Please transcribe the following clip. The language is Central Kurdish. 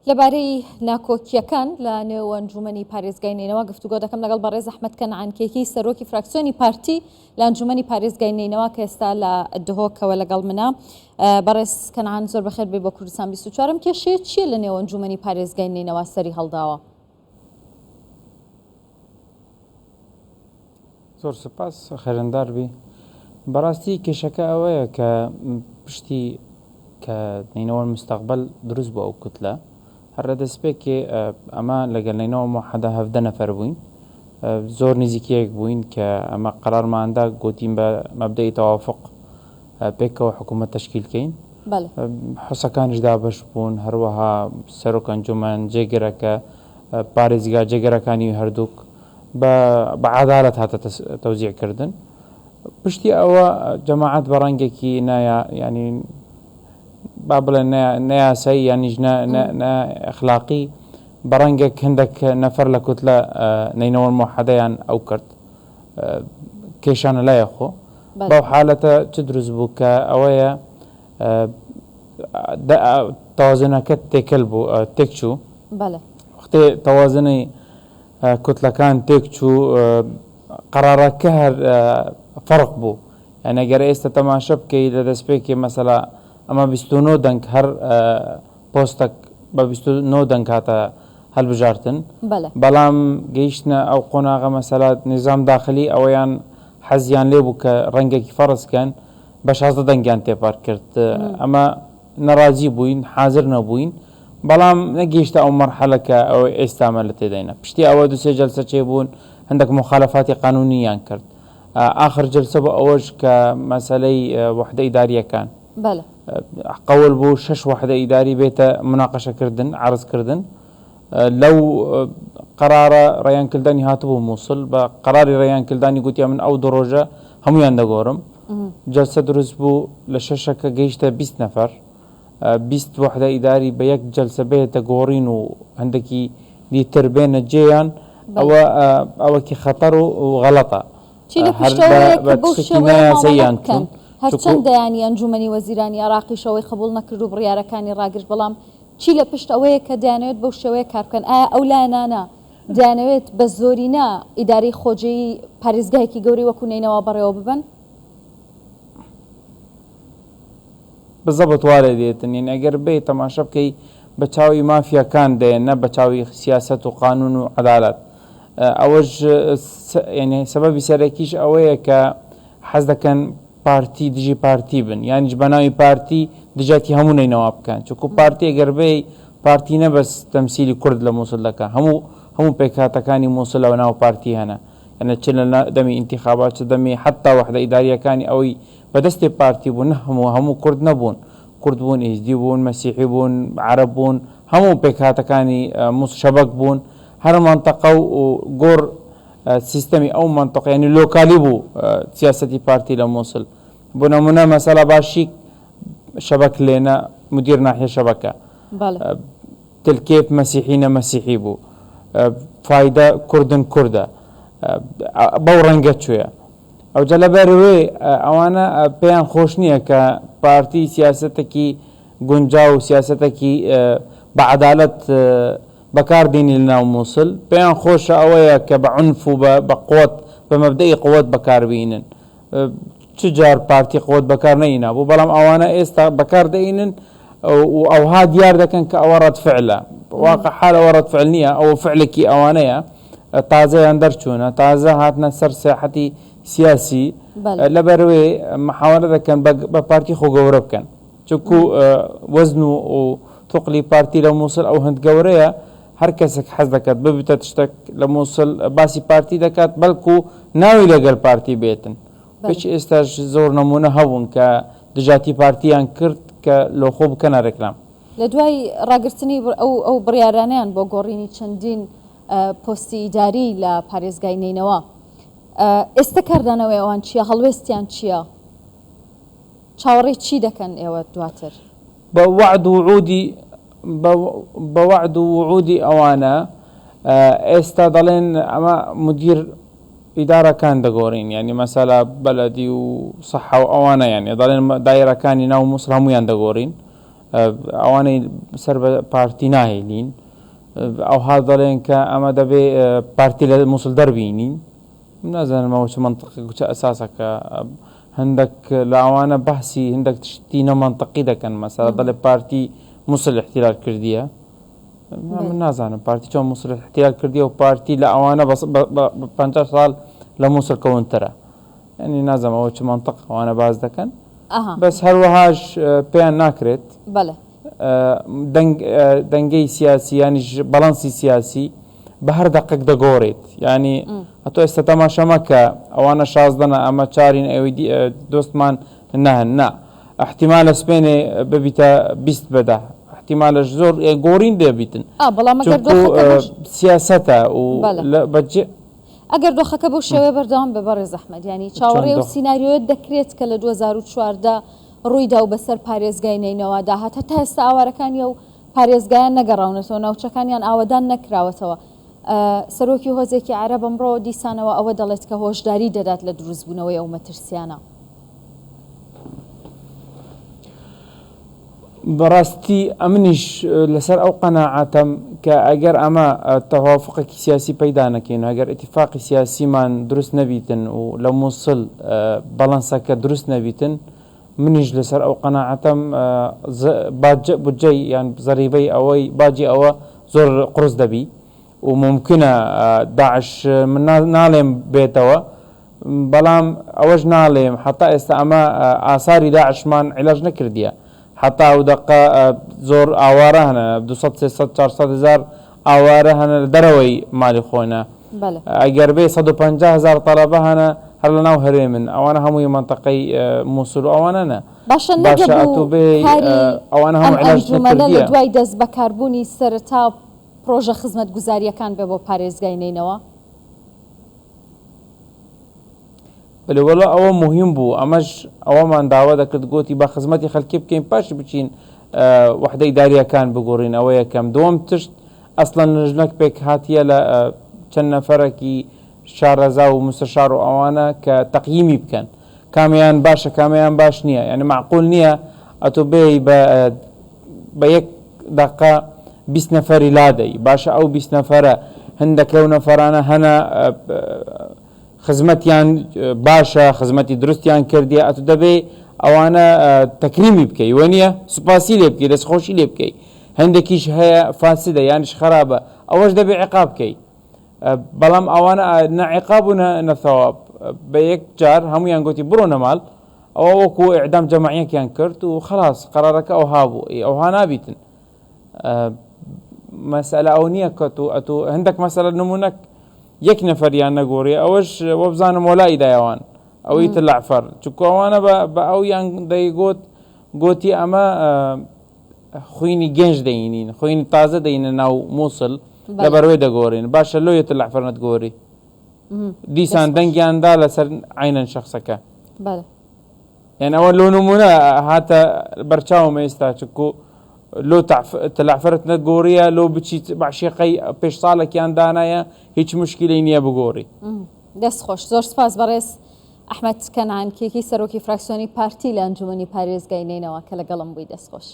لەبارەی ناکۆکیەکان لە نێو ئەنجومەنی پارێزگاینینەوە گفتوگۆ دەکەم لەگەڵ بەڕێز ئەحمەد کەنعانکێکی سەرۆکی فراکسیۆنی پارتی لە ئەنجومەنی پارێزگاینینەوە کە ئێستا لە دهۆکەوە لەگەڵ منە. بەڕێز کەنعان زۆر بەخێر بێ بۆ کوردستان 24م کێشەیە چییە لە نێو ئەنجومەنی پارێزگاینینەوە سەری هەڵداوە؟ زۆر سپاس خێرندار بی. بەڕاستی کێشەکە ئەوەیە کە پشتی کە نینەوە مستەقبل دروست بووە ئەو کوتلە هەر دەستپێکێ ئەمە لەگەڵ نینەوە موحەدا 17 نەفەر بووین، زۆر نزیکیەک بووین کە ئەمە قەرارماندا گوتین بە مەبدەی تەوافق پێکەوە حکوومەت تەشکیلکەین. حوسەکانیش دابەش بوون، هەروەها سەرۆک ئەنجومەن جێگەرەکە پارێزگا جێگەرەکانی هەردووک بە عەدالەت هاتە تەوزیعکردن. پشتی ئەوە جەماعەت بە ڕەنگێکی ینی با بڵێن نەیاسایی یانیش ئەخلاقی بە ڕەنگێک هەندێک نەفەر لە کوتلە نینەوە موحەدەیان ئەو کرد کێشانە لایەخۆ. بەو حالەتە چ دروست بوو کە ئەوەیە تەوازنەکە تێکەل بوو تێکچوو، وەختێ تەوازنەی کوتلەکان تێکچوو قەرارەکە هەر فەرق بوو. یعنی ئەگەر ئێستا تەماشە بکەی لە دەستپێکی مەسەلا ئەمە 29 دەنگ هەر پۆستێک بە 29 دەنگ هاتە هەڵبژارتن، بەڵام گەیشتنە ئەو قۆناغە مەسەلا نظام داخلی ئەوەیان حەزیان لێ بوو کە ڕەنگێکی فەرزکەن بە 16 دەنگیان تێپار کرد. ئەمە نەڕازی بووین، حاضر نەبووین، بەڵام نەگەیشتە ئەو مەرحەلەکە ئەوە ئێستامە لە تێداینە. پشتی ئەوە دوسێ جەلسە چێ بوون، هەندێک مخالەفاتی قانونییان کرد. آخر جلسە بۆ ئەوەش کە مەسەلەی وحدە ئیداریەکان قەول بوو 6 وحدە ئیداری بێتە مناقەشەکردن عرضکردن. لەو قەرارە ڕێیانکردنی هاتبوو مووسڵ بە قەراری ڕێیانکردنی گوتیا من ئەو دو ڕۆژە هەمویان دەگۆڕم. جلسە دروست بوو لە شەشەکە گەیشتە 20 نەفەر، 20 وحدە ئیداری بە یەک جلسە بێتە گۆڕین و هەندێکی دیتر بێنە جێیان. ئەوەکی خەتەر و غەڵەتە. هەرچەندەیانی ئەنجومەنی وەزیرانی عێراقیشەوەی قبول نەکرد و بڕیارەکانی ڕاگرت، بەڵام چی لە پشت ئەوەیە کە دەیانەوێت بەو شێوەیە کار بکەن؟ ئایا ئەو لایەنانە دەیانەوێت بە زۆرینە ئیداری خۆجێی پارێزگایەکی گەوری وەکو نینەوە بەڕێوە ببن؟ بزەبت وارە دێتن، یعنی ئەگەر بێ تەماشە بکەی بە چاوی مافیاکان دێنە بە چاوی سیاسەت و قانون و عەدالەت. ئەوەش یعنی سەبەبی سەرەکیش ئەوەیە کە حەز دەکەن پارتی دژی پارتی بن، یانیش بە ناوی پارتی دژاتی هەموو نینەوە بکەن. چونکو پارتی ئەگەر بێ پارتی نەبەس تەمسیلی کورد لە مووسڵ دەکە، هەموو پێکهاتەکانی مووسڵ لەوە ناو پارتی هەنە، یعنی چ لە دەمی ئینتیخابات چ دەمی حتا وحدە ئیداریەکانی ئەوەی بەدەستی پارتی بوون، هەموو کورد نەبوون، کورد بوون، ئیزدی بوون، مەسیحی بوون، عەرەب بوون، هەموو پێکهاتەکانی شەبەک بوون. هەر مەنتەقە و گۆڕ سیستەمی ئەو مەنتەقە یعنی لۆکالی بوو سیاسەتی پارتی لە مووسڵ. بۆ نمونە مەسەلا باشی شەبەک لێنە مدیر ناحیە شەبەکە، تلکێب مەسیحی نەمەسیحی بوو، فایدە کوردن کووردە، بەو ڕەنگە چوێە. ئەوجا لەبەرەوەی ئەوانە پێیان خۆش نییە کە پارتی سیاسەتێکی گونجا و سیاسەتێکی بە عەدالەت بەکاردێنی لە ناو مووسڵ. پێیان خۆشە ئەوەیە کە بە عنف و بە قووەت بە مەبدەی قووەت بەکاربێنن. چ جار پارتی قووەت بەکار نەهێنا بوو، بەڵام ئەوانە ئێستا بەکاردەهێنن و ئەوها دیار دەکەن کە ئەوە ڕەتفعلە. واقع حال ئەوە ڕەتفعل نییە، ئەوە فعلێکی ئەوانەیە تازەیان دەرچوونە، تازە هاتنە سەر ساحەتی سیاسی. لەبەرەوەی محاوەلە دەکەن بە پارتی خۆ گەورە بکەن، چونکو وەزن و توقلی پارتی لە مووسڵ ئەو هەند گەورەیە، هەر کەسێک حەز دەکات ببیتە تشتێک لە مووسڵ باسی پارتی دەکات، بەڵکو ناوی لەگەڵ پارتی بێتن. پێچ ئێستاش زۆر نمونە هەبوون کە دژاتی پارتیان کرد کە لۆخۆ بکەنە ڕێکلام. لە دوای ڕاگررتنی ئەو بڕیارانیان بۆ گۆڕینی چەندین پۆستی ئیداری لە پارێزگای نینەوە، ئێستا کاردانەوەی ئەوان چییە؟ هەڵوێستیان چییە؟ چاوەڕێی چی دەکەن ئێوە دواتر؟ بە وعد و وعودی ئەوانە ئێستا دەڵێن ئەمە مدیر ئیدارەکان دەگۆڕین، یعنی مەسەلا بەلەدی و سەحا و ئەوانە، یعنی دەڵێن دایرەکانی ناو مووسڵ هەمویان دەگۆڕین. ئەوانەی سەر بە پارتی ناهێنین ئەوها دەڵێن کە ئەمە دەبێ پارتی لە مووسڵ دەربینین نازانمەوە چ منطقی چه ئەساسەکە هەندێک لە ئەوانە بەحسی هەندێک تشتی نەمەنطقی دەکەن مەسەلا دەڵێ پارتی مووسڵ احتیلال کردیە من نازانم پارتی چۆن مووسڵ احتیلال کردیە و پارتی لە ئەوانە 50 ساڵ لە مووسڵ کەونترە ینی نازانمەوە چ منطق ئەوانە باز دەکەن بەس هەروەهاش پێیان ناکرێت دەنگەی سیاسی ینی بەڵەنسی سیاسی بە هەر دەقێک دەگۆڕێت ینی ئەتۆ ئێستا تەماشەمە کە ئەوانە شازدەنە ئەمە چارین ئەوەی دۆستمان نەهەن نا احتیمالە سپێنێ ببیتە 20 بەدا احتیمالەش زۆر گۆڕین دەبیتن سیاسەتە و بەجێ ئەگەر دۆخەکە بەو شێوەیە بەردەوام بە بەڕێز ئەحمەد ینی چاوەڕێ و سیناریۆیە دەکرێت کە لە 2014 ڕوویدا و بەسەر پارێزگای نینەوە داهات هەتا ئێستا ئاوارەکانی و پارێزگایان نەگەڕاونەتەوە ناوچەکانیان ئاوەدان نەکراوەتەوە سەرۆکی هۆزێکی عەرەب ئەمڕۆ دیسانەوە ئەوە دەڵێت کە هۆشداری دەدات لە دروستبوونەوەی ئەو مەترسیانە بەڕاستی ئەمنیش لەسەر ئەو قەناعەتەم کە ئەگەر ئەمە تەوافقێکی سیاسی پەیدا نەکەین ئەگەر ئیتیفاقی سیاسیمان دروست نەبیتن و لە مووسڵ بەڵەنسەکە دروست نەبیتن منیش لەسەر ئەو قەناعەتەم بودجەی یان زەریبەی ئەوەی باجی ئەوە زۆر قرس دەبی و ممکنە داعش من ناڵێم بێتەوە بەڵام ئەوەش ناڵێم حتا ئێستا ئەمە ئاساری داعشمان عیلاج نەکردیە حتا ئەو دقە زۆر ئاوارە هەنە 200-300-400 هزار ئاوارە هەنە لە دەرەوەی مالی خۆینە ئەگەر بێ 150 هزار تەڵەبە هەنە هەر لە ناو هەرێمن ئەوانە هەمووی منتەقەی مووسڵ و ئەوانە نە باشە ئەوانە هەموو عیلاج نەکردیە لە دوای دەست بەکاربوونی سەرەتا پرۆژە خزمەت گوزاریەکان بێ بۆ پارێزگای نینەوە بەلێوەڵە ئەوە مهم بوو ئەمەش ئەوەمان داوا دەکرد گوتی بە خزمەتی خەڵکی بکەین پاش بچین وحدەی داریەکان بگۆڕین ئەوە یەکەم دووەم تشت ئەسڵەن نژنەک پێک هاتیە لە چەند نەفەرێکی شارەزا و مستەشار و ئەوانە کە تەقییمی بکەن کامیان باشە کامیان باش نییە یعنی معقول نییە ئەتۆ بێ بە یەک دقە 20 نەفەری لادەی باشە ئەو 20 نەفەرە هەندێک لەو نەفەرانە هەنە خزمەتیان باشە خزمەتی دروستیان کردیە ئەتو دەبێ ئەوانە تەکریمی بکەی وە نییە سوپاسی لێ بکەی دەستخۆشی لێ بکەی هەندێکیش هەیە فاسدە یانش خراپە ئەوەش دەبێ عقاب بکەی بەڵام ئەوانە نەعقاب و نەثەواب بە یەک جار هەمویان گوتی بڕۆ نەماڵ ئەوە وەکو ئیعدام جەماعیەکیان کرد و خلاص قەرارەکە ئەوها بوو ئەوها نابیتن مەسئلە ئەو نییە کە ئەتو هەندێک مەسەلە نمونەک یەک نەفەریان نەگۆڕی ئەوەش وە بزانم وەلای دایەوان ئەوەی تلعفەر چونکە ئەوانە بە ئەو یان دەیگوت گوتی ئەمە خوینی گەنج دەینین خوینی تازە دەینە ناو مووسڵ لەبەرەوەی دەگۆڕین باشە لۆیە تلعفەر نەتگۆڕی دیسان دەنگیاندا لەسەر عینەن شەخسەکە یان ئەوە لۆ نمونە هاتە بەرچاومە ئێستا چکو لۆ تلعفەرت نەگۆڕیە لۆ بچیت باشیقەی پێش ساڵێکیان دانایە هیچ مشکلەی نییە بگۆڕی دەست خۆش زۆر سپاس بەڕێز ئەحمەد کەنعان کێکی سەرۆکی فراکسیۆنی پارتی لە ئەنجومەنی پارێزگای نینەوە کە لەگەڵم بووی دەست خۆش